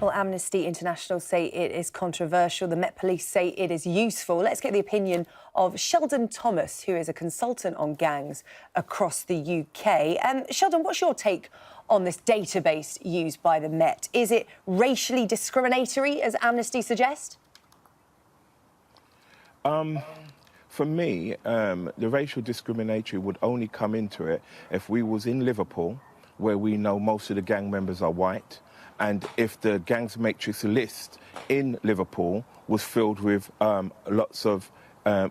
Well, Amnesty International say it is controversial. The Met Police say it is useful. Let's get the opinion of Sheldon Thomas, who is a consultant on gangs across the UK. Sheldon, what's your take on this database used by the Met? Is it racially discriminatory, as Amnesty suggests? For me, the racial discriminatory would only come into it if we was in Liverpool, where we know most of the gang members are white, and if the gangs matrix list in Liverpool was filled with lots of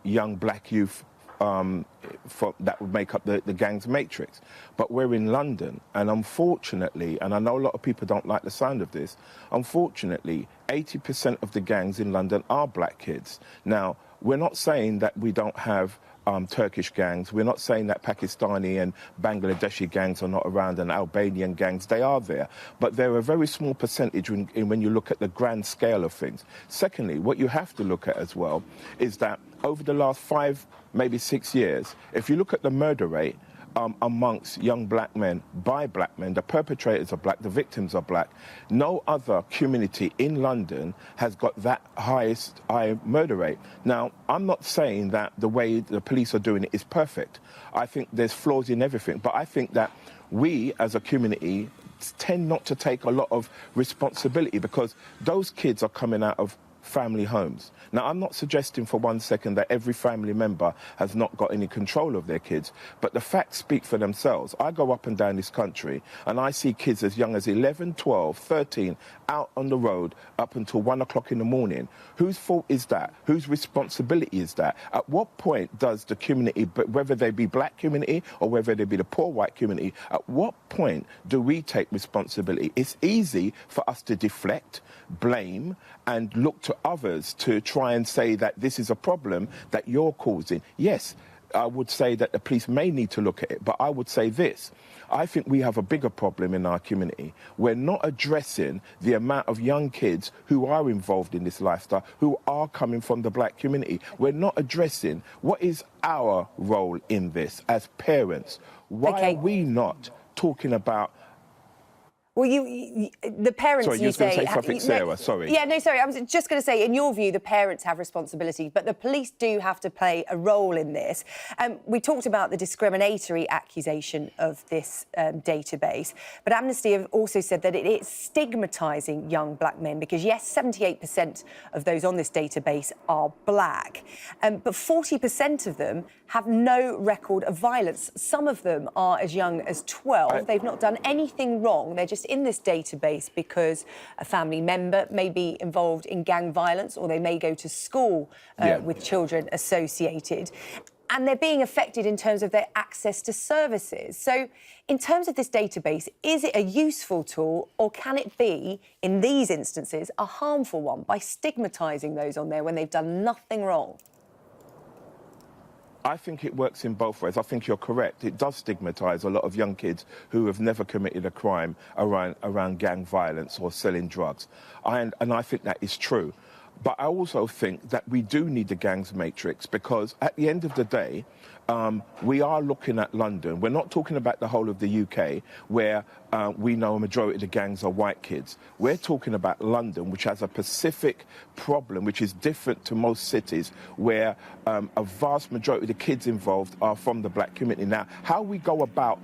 young black youth that would make up the gangs matrix. But we're in London, and unfortunately, and I know a lot of people don't like the sound of this, unfortunately, 80% of the gangs in London are black kids. Now, we're not saying that we don't have Turkish gangs. We're not saying that Pakistani and Bangladeshi gangs are not around, and Albanian gangs, they are there. But they're a very small percentage when you look at the grand scale of things. Secondly, what you have to look at as well is that over the last 5, maybe 6 years, if you look at the murder rate amongst young black men, by black men, the perpetrators are black, the victims are black. No other community in London has got that high murder rate. Now, I'm not saying that the way the police are doing it is perfect. I think there's flaws in everything, but I think that we as a community tend not to take a lot of responsibility because those kids are coming out of family homes. Now, I'm not suggesting for 1 second that every family member has not got any control of their kids, but the facts speak for themselves. I go up and down this country and I see kids as young as 11, 12, 13 out on the road up until 1 o'clock in the morning. Whose fault is that? Whose responsibility is that? At what point does the community, whether they be black community or whether they be the poor white community, at what point do we take responsibility? It's easy for us to deflect, blame, and look to others to try and say that this is a problem that you're causing. Yes, I would say that the police may need to look at it, but I would say this. I think we have a bigger problem in our community. We're not addressing the amount of young kids who are involved in this lifestyle, who are coming from the black community. We're not addressing what is our role in this as parents. Why are we not talking about... Well, the parents, sorry, you was going to say something, Sarah, sorry. Yeah, no, sorry, I was just going to say, in your view, the parents have responsibility, but the police do have to play a role in this. We talked about the discriminatory accusation of this database, but Amnesty have also said that it is stigmatising young black men because, yes, 78% of those on this database are black, but 40% of them have no record of violence. Some of them are as young as 12. They've not done anything wrong. They're just in this database because a family member may be involved in gang violence or they may go to school with children associated. And they're being affected in terms of their access to services. So in terms of this database, is it a useful tool or can it be, in these instances, a harmful one by stigmatising those on there when they've done nothing wrong? I think it works in both ways. I think you're correct. It does stigmatise a lot of young kids who have never committed a crime around gang violence or selling drugs. And I think that is true. But I also think that we do need the gangs matrix because at the end of the day, we are looking at London. We're not talking about the whole of the UK where we know a majority of the gangs are white kids. We're talking about London, which has a specific problem, which is different to most cities where a vast majority of the kids involved are from the black community. Now, how we go about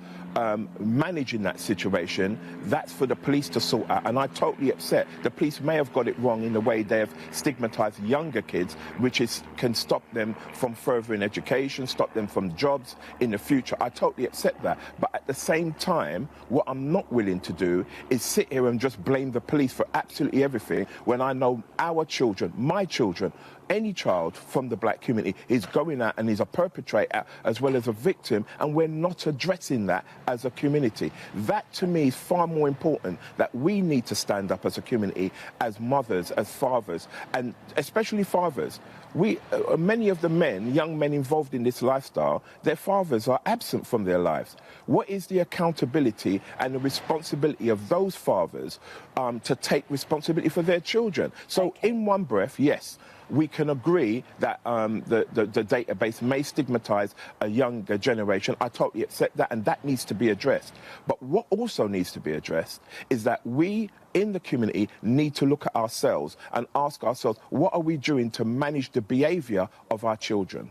managing that situation, that's for the police to sort out. And I totally accept the police may have got it wrong in the way they have stigmatised younger kids, which can stop them from furthering education, stop them from jobs in the future. I totally accept that. But at the same time, what I'm not willing to do is sit here and just blame the police for absolutely everything when I know our children, my children, any child from the black community is going out and is a perpetrator as well as a victim, and we're not addressing that as a community. That, to me, is far more important, that we need to stand up as a community, as mothers, as fathers, and especially fathers. Many of the young men involved in this lifestyle, their fathers are absent from their lives. What is the accountability and the responsibility of those fathers to take responsibility for their children? So in one breath, yes, we can agree that the database may stigmatise a younger generation. I totally accept that, and that needs to be addressed. But what also needs to be addressed is that we in the community need to look at ourselves and ask ourselves, what are we doing to manage the behaviour of our children?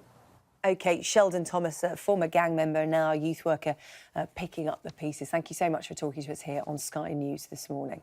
OK, Sheldon Thomas, a former gang member, now a youth worker, picking up the pieces. Thank you so much for talking to us here on Sky News this morning.